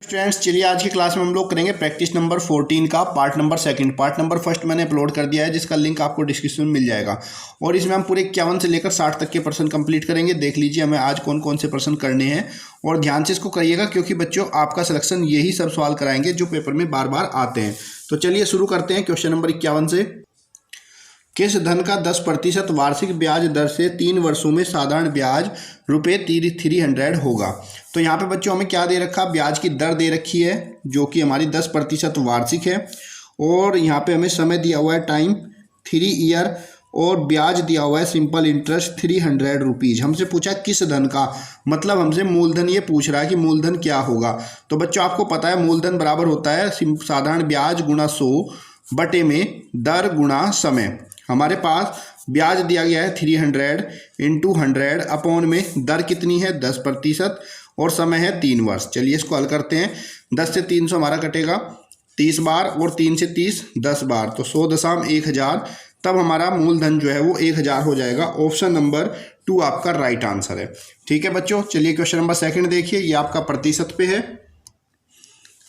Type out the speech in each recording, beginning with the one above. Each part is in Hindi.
फ्रेंड्स चलिए आज की क्लास में हम लोग करेंगे प्रैक्टिस नंबर 14 का part number second. Part number first मैंने अपलोड कर दिया है जिसका लिंक आपको डिस्क्रिप्शन में मिल जाएगा। और इसमें हम पूरे 51 से लेकर 60 तक के प्रश्न कंप्लीट करेंगे। देख लीजिए हमें आज कौन कौन से प्रश्न करने हैं और ध्यान से इसको करिएगा क्योंकि बच्चों आपका सिलेक्शन यही सब सवाल कराएंगे जो पेपर में बार बार आते हैं। तो चलिए शुरू करते हैं क्वेश्चन नंबर 51 से। किस धन का 10% वार्षिक ब्याज दर से 3 वर्षों में साधारण ब्याज रुपये 300 होगा। तो यहाँ पे बच्चों हमें क्या दे रखा, ब्याज की दर दे रखी है जो कि हमारी 10% वार्षिक है। और यहाँ पे हमें समय दिया हुआ है टाइम 3 ईयर और ब्याज दिया हुआ है सिंपल इंटरेस्ट 300 रुपीज़। हमसे पूछा किस धन का, मतलब हमसे मूलधन ये पूछ रहा है कि मूलधन क्या होगा। तो बच्चों आपको पता है मूलधन बराबर होता है साधारण ब्याज गुणा 100 बटे में दर गुणा समय। हमारे पास ब्याज दिया गया है 300 इंटू 100 अपॉन में दर कितनी है 10% और समय है 3 वर्ष। चलिए इसको हल करते हैं। 10 से 300 हमारा कटेगा 30 बार और 3 से 30 10 बार, तो 100,1000। तब हमारा मूलधन जो है वो 1000 हो जाएगा। ऑप्शन नंबर 2 आपका राइट आंसर है। ठीक है बच्चों, चलिए क्वेश्चन नंबर सेकंड देखिए। ये आपका प्रतिशत पे है।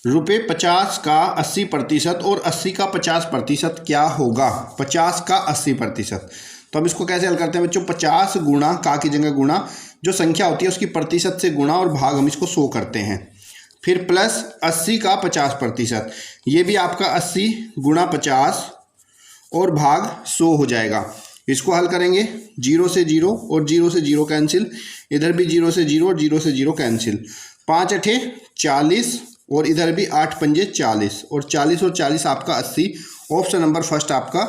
रुपये 50 का 80% और 80 का 50% क्या होगा। 50 का 80%, तो हम इसको कैसे हल करते हैं बच्चों। 50 गुणा का की जगह गुणा जो संख्या होती है उसकी प्रतिशत से गुणा और भाग हम इसको 100 करते हैं। फिर प्लस 80 का 50%, ये भी आपका 80 गुणा 50 और भाग 100 हो जाएगा। इसको हल करेंगे 0 से 0 और 0 से 0 कैंसिल, इधर भी 0 से 0 और 0 से 0 कैंसिल। 5 8 40 और इधर भी 8 पंजे 40 और 40 और 40 आपका 80। ऑप्शन नंबर फर्स्ट आपका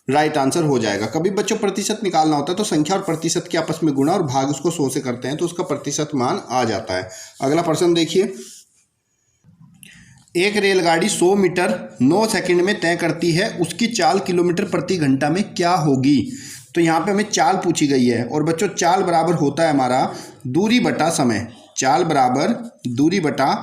राइट आंसर हो जाएगा। कभी बच्चों प्रतिशत निकालना होता है तो संख्या और प्रतिशत के आपस में गुणा और भाग उसको 100 से करते हैं तो उसका प्रतिशत मान आ जाता है। अगला प्रश्न देखिए। एक रेलगाड़ी 100 मीटर 9 सेकंड में तय करती है, उसकी चाल किलोमीटर प्रति घंटा में क्या होगी। तो यहाँ पे हमें चाल पूछी गई है और बच्चों चाल बराबर होता है हमारा दूरी बटा समय। चाल बराबर दूरी बटा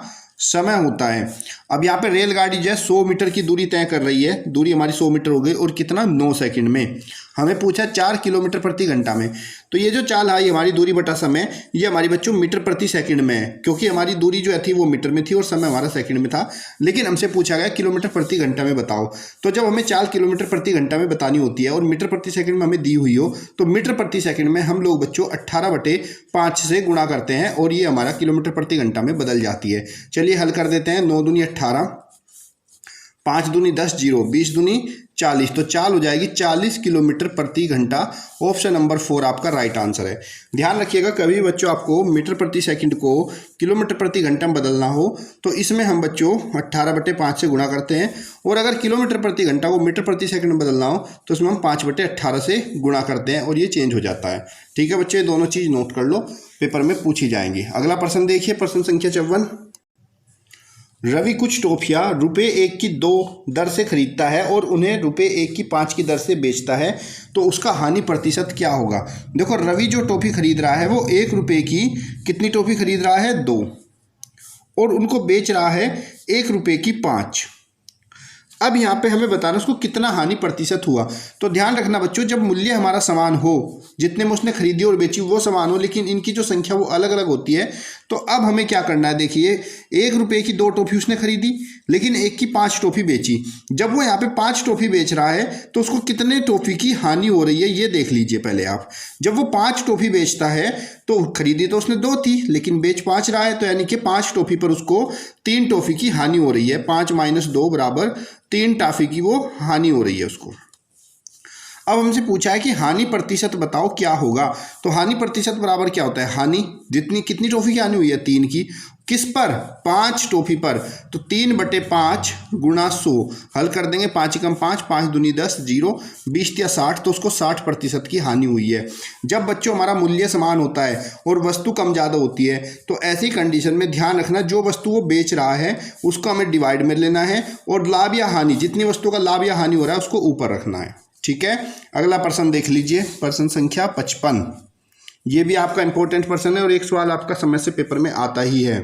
समय होता है। अब यहाँ पे रेलगाड़ी जो है 100 मीटर की दूरी तय कर रही है, दूरी हमारी 100 मीटर हो गई और कितना 9 सेकंड में। हमें पूछा 4 किलोमीटर प्रति घंटा में। तो ये जो चाल है हमारी दूरी बटा समय, ये हमारी बच्चों मीटर प्रति सेकंड में है क्योंकि हमारी दूरी जो थी वो मीटर में थी और समय हमारा सेकंड में था। लेकिन हमसे पूछा गया किलोमीटर प्रति घंटा में बताओ। तो जब हमें चाल किलोमीटर प्रति घंटा में बतानी होती है और मीटर प्रति सेकंड में हमें दी हुई हो तो मीटर प्रति सेकंड में हम लोग बच्चों 18/5 से गुणा करते हैं और ये हमारा किलोमीटर प्रति घंटा में बदल जाती है। चलिए हल कर देते हैं। 9 दूनी 18, 5 दूनी 10, 0, 20 दूनी 40, तो चाल हो जाएगी 40 किलोमीटर प्रति घंटा। ऑप्शन नंबर 4 आपका राइट आंसर है। ध्यान रखिएगा कभी बच्चों आपको मीटर प्रति सेकंड को किलोमीटर प्रति घंटा में बदलना हो तो इसमें हम बच्चों 18/5 से गुणा करते हैं और अगर किलोमीटर प्रति घंटा को मीटर प्रति सेकंड में बदलना हो तो उसमें हम 5/18 से गुणा करते हैं और ये चेंज हो जाता है। ठीक है बच्चे, दोनों चीज़ नोट कर लो, पेपर में पूछी जाएंगी। अगला प्रश्न देखिए, प्रश्न संख्या 54। रवि कुछ टॉफियाँ रुपये 1 की 2 दर से खरीदता है और उन्हें रुपये 1 की 5 की दर से बेचता है, तो उसका हानि प्रतिशत क्या होगा। देखो रवि जो टॉफी खरीद रहा है वो 1 रुपये की कितनी टॉफी खरीद रहा है 2 और उनको बेच रहा है 1 रुपये की 5। अब यहाँ पे हमें बताना उसको कितना हानि प्रतिशत हुआ। तो ध्यान रखना बच्चों, जब मूल्य हमारा समान हो, जितने में उसने खरीदी और बेची वो समान हो लेकिन इनकी जो संख्या वो अलग अलग होती है, तो अब हमें क्या करना है। देखिए 1 रुपये की 2 टॉफी उसने खरीदी लेकिन 1 की 5 टॉफी बेची। जब वो यहाँ पे 5 टॉफी बेच रहा है तो उसको कितने टॉफी की हानि हो रही है ये देख लीजिए पहले आप। जब वो 5 टॉफी बेचता है तो खरीदी तो उसने 2 थी लेकिन बेच 5 रहा है, तो यानी कि 5 टॉफी पर उसको 3 टॉफी की हानि हो रही है। 5 - 2 बराबर 3 टॉफी की वो हानि हो रही है उसको। अब हमसे पूछा है कि हानि प्रतिशत बताओ क्या होगा। तो हानि प्रतिशत बराबर क्या होता है, हानि जितनी कितनी टॉफी की हानि हुई है 3 की, किस पर 5 टॉफी पर, तो 3/5 गुणा 100। हल कर देंगे 5 × 5, 5 दूनी 10, 0, 20 या 60, तो उसको 60% की हानि हुई है। जब बच्चों हमारा मूल्य समान होता है और वस्तु कम ज़्यादा होती है तो ऐसी कंडीशन में ध्यान रखना जो वस्तु वो बेच रहा है उसको हमें डिवाइड में लेना है और लाभ या हानि जितनी वस्तु का लाभ या हानि हो रहा है उसको ऊपर रखना है। ठीक है, अगला प्रश्न देख लीजिए, प्रश्न संख्या 55। ये भी आपका इंपॉर्टेंट प्रश्न है और एक सवाल आपका समय से पेपर में आता ही है।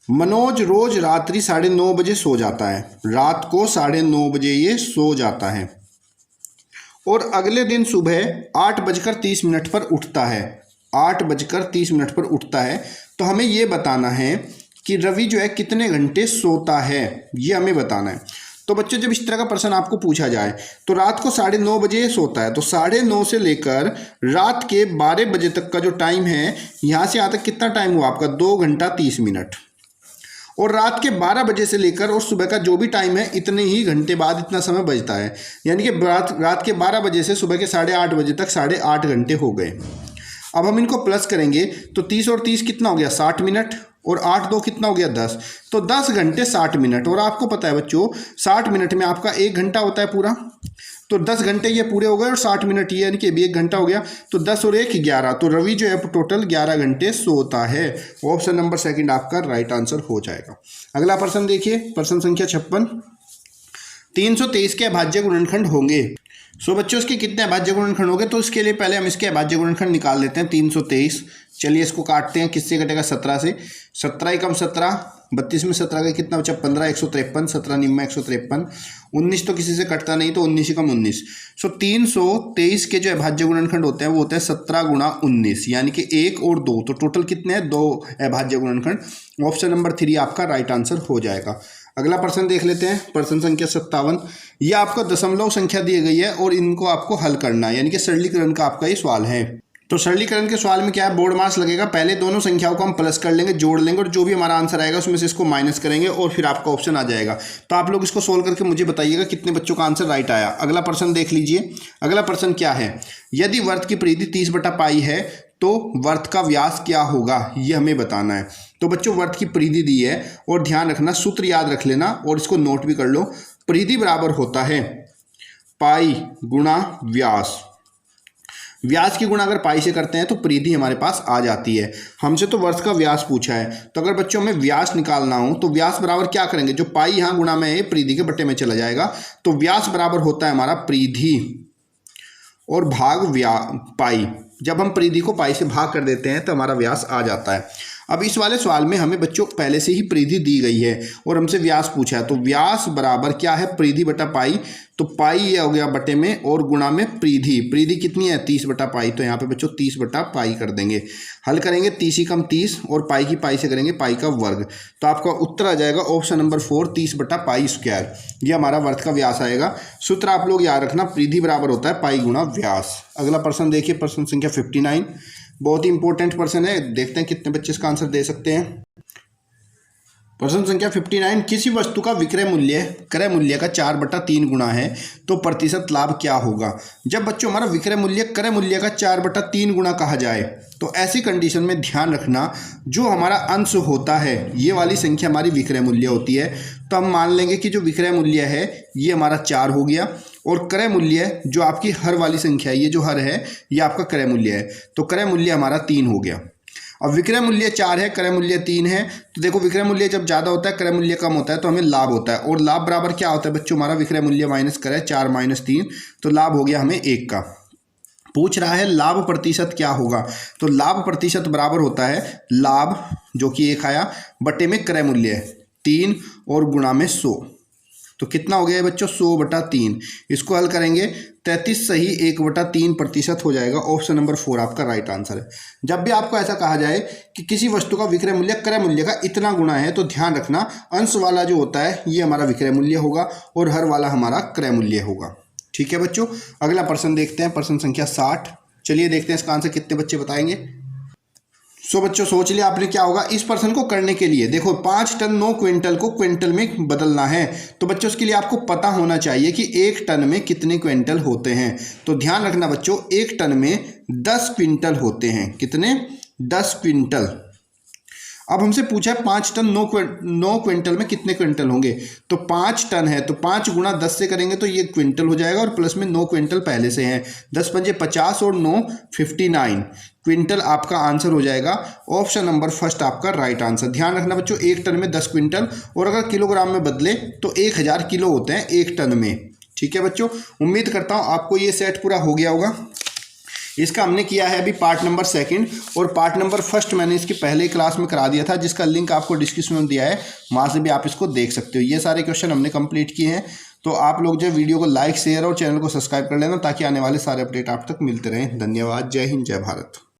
मनोज रोज रात्रि 9:30 बजे सो जाता है, रात को 9:30 बजे ये सो जाता है और अगले दिन सुबह 8:30 पर उठता है। 8:30 पर उठता है। तो हमें ये बताना है कि रवि जो है कितने घंटे सोता है, ये हमें बताना है। तो बच्चों जब इस तरह का प्रश्न आपको पूछा जाए तो रात को 9:30 बजे सोता है, तो 9:30 से लेकर रात के 12 बजे तक का जो टाइम है, यहाँ से यहाँ तक कितना टाइम हुआ आपका 2 घंटा 30 मिनट। और रात के 12 बजे से लेकर और सुबह का जो भी टाइम है इतने ही घंटे बाद इतना समय बचता है, यानी कि रात के 12 बजे से सुबह के 8:30 बजे तक 8.5 घंटे हो गए। अब हम इनको प्लस करेंगे तो 30 और 30 कितना हो गया 60 मिनट, और 8 2 कितना हो गया 10, तो 10 घंटे 60 मिनट। और आपको पता है बच्चों 60 मिनट में आपका 1 घंटा होता है पूरा, तो 10 घंटे ये पूरे हो गए और 60 मिनट ये यानी कि भी 1 घंटा हो गया, तो 10 और 1 11। तो रवि जो है टोटल 11 घंटे सोता है। ऑप्शन नंबर सेकंड आपका राइट आंसर हो जाएगा। अगला प्रश्न देखिए, प्रश्न संख्या 56। 323 के अभाज्य गुणनखंड होंगे। सो बच्चों इसके कितने अभाज्य गुणनखंड होंगे, तो इसके लिए पहले हम इसके अभाज्य गुणनखंड निकाल लेते हैं। 323, चलिए इसको काटते हैं, किससे कटेगा 17 से, 17 एकम 17, 32 में 17 का कितना बचा 15, 153, 17 निम्मा 153, 19 तो किसी से कटता नहीं, तो 19 एकम 19। सो 323 के जो अभाज्य गुणनखंड होते हैं वो होते हैं 17 गुणा 19, यानी कि 1 और 2, तो टोटल कितने हैं 2 अभाज्य गुणनखंड। ऑप्शन नंबर 3 आपका राइट आंसर हो जाएगा। अगला प्रश्न देख लेते हैं, प्रश्न संख्या 57। यह आपको दशमलव संख्या दी गई है और इनको आपको हल करना है, यानी कि सरलीकरण का आपका ये सवाल है। तो सरलीकरण के सवाल में क्या है, बोर्ड मार्क्स लगेगा। पहले दोनों संख्याओं को हम प्लस कर लेंगे, जोड़ लेंगे, और जो भी हमारा आंसर आएगा उसमें से इसको माइनस करेंगे और फिर आपका ऑप्शन आ जाएगा। तो आप लोग इसको सोल्व करके मुझे बताइएगा कितने बच्चों का आंसर राइट आया। अगला प्रश्न देख लीजिए। अगला प्रश्न क्या है, यदि वर्त की परिधि 30/π है तो वर्त का व्यास क्या होगा, ये हमें बताना है। तो बच्चों वर्त की परिधि दी है और ध्यान रखना, सूत्र याद रख लेना और इसको नोट भी कर लो। परिधि बराबर होता है पाई गुणा व्यास। व्यास की गुणा अगर पाई से करते हैं तो परिधि हमारे पास आ जाती है। हमसे तो वर्ष का व्यास पूछा है, तो अगर बच्चों में व्यास निकालना हो तो व्यास बराबर क्या करेंगे, जो पाई यहाँ गुणा में है परिधि के बट्टे में चला जाएगा, तो व्यास बराबर होता है हमारा परिधि और भाग पाई। जब हम परिधि को पाई से भाग कर देते हैं तो हमारा व्यास आ जाता है। अब इस वाले सवाल में हमें बच्चों पहले से ही परिधि दी गई है और हमसे व्यास पूछा है, तो व्यास बराबर क्या है परिधि बटा पाई, तो पाई ये हो गया बटे में और गुणा में परिधि। परिधि कितनी है 30/π, तो यहाँ पे बच्चों 30/π कर देंगे। हल करेंगे 30 ही कम 30 और पाई की पाई से करेंगे पाई का वर्ग, तो आपका उत्तर आ जाएगा ऑप्शन नंबर 4 30/π²। ये हमारा वर्ग का व्यास आएगा। सूत्र आप लोग याद रखना, परिधि बराबर होता है पाई गुणा व्यास। अगला प्रश्न देखिए, प्रश्न संख्या 59। बहुत ही इंपॉर्टेंट प्रश्न है, देखते हैं कितने बच्चे इसका आंसर दे सकते हैं। प्रश्न संख्या 59, किसी वस्तु का विक्रय मूल्य क्रय मूल्य का 4/3 गुना है तो प्रतिशत लाभ क्या होगा। जब बच्चों हमारा विक्रय मूल्य क्रय मूल्य का 4/3 गुना कहा जाए तो ऐसी कंडीशन में ध्यान रखना, जो हमारा अंश होता है ये वाली संख्या हमारी विक्रय मूल्य होती है। तो हम मान लेंगे कि जो विक्रय मूल्य है ये हमारा 4 हो गया और क्रय मूल्य जो आपकी हर वाली संख्या है, ये जो हर है ये आपका क्रय मूल्य है, तो क्रय मूल्य हमारा 3 हो गया। अब विक्रय मूल्य 4 है, क्रय मूल्य 3 है, तो देखो विक्रय मूल्य जब ज़्यादा होता है क्रय मूल्य कम होता है तो हमें लाभ होता है, और लाभ बराबर क्या होता है बच्चों, हमारा विक्रय मूल्य माइनस क्रय 4 - 3, तो लाभ हो गया हमें 1 का। पूछ रहा है लाभ प्रतिशत क्या होगा, तो लाभ प्रतिशत बराबर होता है लाभ जो कि 1 आया बटे में क्रय मूल्य 3 और गुणा में 100, तो कितना हो गया बच्चों 100/3। इसको हल करेंगे 33 सही 1/3% हो जाएगा। ऑप्शन नंबर 4 आपका राइट आंसर है। जब भी आपको ऐसा कहा जाए कि किसी वस्तु का विक्रय मूल्य क्रय मूल्य का इतना गुना है, तो ध्यान रखना अंश वाला जो होता है ये हमारा विक्रय मूल्य होगा और हर वाला हमारा क्रय मूल्य होगा। ठीक है बच्चों, अगला प्रश्न देखते हैं, प्रश्न संख्या 60। चलिए देखते हैं इसका आंसर कितने बच्चे बताएंगे। सो बच्चों सोच लिया आपने क्या होगा। इस प्रश्न को करने के लिए देखो 5 टन 9 क्विंटल को क्विंटल में बदलना है, तो बच्चों उसके लिए आपको पता होना चाहिए कि 1 टन में कितने क्विंटल होते हैं। तो ध्यान रखना बच्चों 1 टन में 10 क्विंटल होते हैं। कितने 10 क्विंटल। अब हमसे पूछा है 5 टन 9 क्विंटल में कितने क्विंटल होंगे, तो 5 टन है तो 5 गुणा 10 से करेंगे तो ये क्विंटल हो जाएगा और प्लस में 9 क्विंटल पहले से हैं, 10 पंजे 50 और 9 59 क्विंटल आपका आंसर हो जाएगा। ऑप्शन नंबर फर्स्ट आपका राइट आंसर। ध्यान रखना बच्चों 1 टन में 10 क्विंटल, और अगर किलोग्राम में बदले तो 1000 किलो होते हैं 1 टन में। ठीक है बच्चों, उम्मीद करता हूँ आपको ये सेट पूरा हो गया होगा। इसका हमने किया है अभी पार्ट नंबर 2 और पार्ट नंबर 1 मैंने इसकी पहले ही क्लास में करा दिया था, जिसका लिंक आपको डिस्क्रिप्शन में दिया है, वहाँ से भी आप इसको देख सकते हो। ये सारे क्वेश्चन हमने कंप्लीट किए हैं। तो आप लोग जो वीडियो को लाइक शेयर और चैनल को सब्सक्राइब कर लेना, ताकि आने वाले सारे अपडेट आप तक मिलते रहें। धन्यवाद। जय हिंद, जय भारत।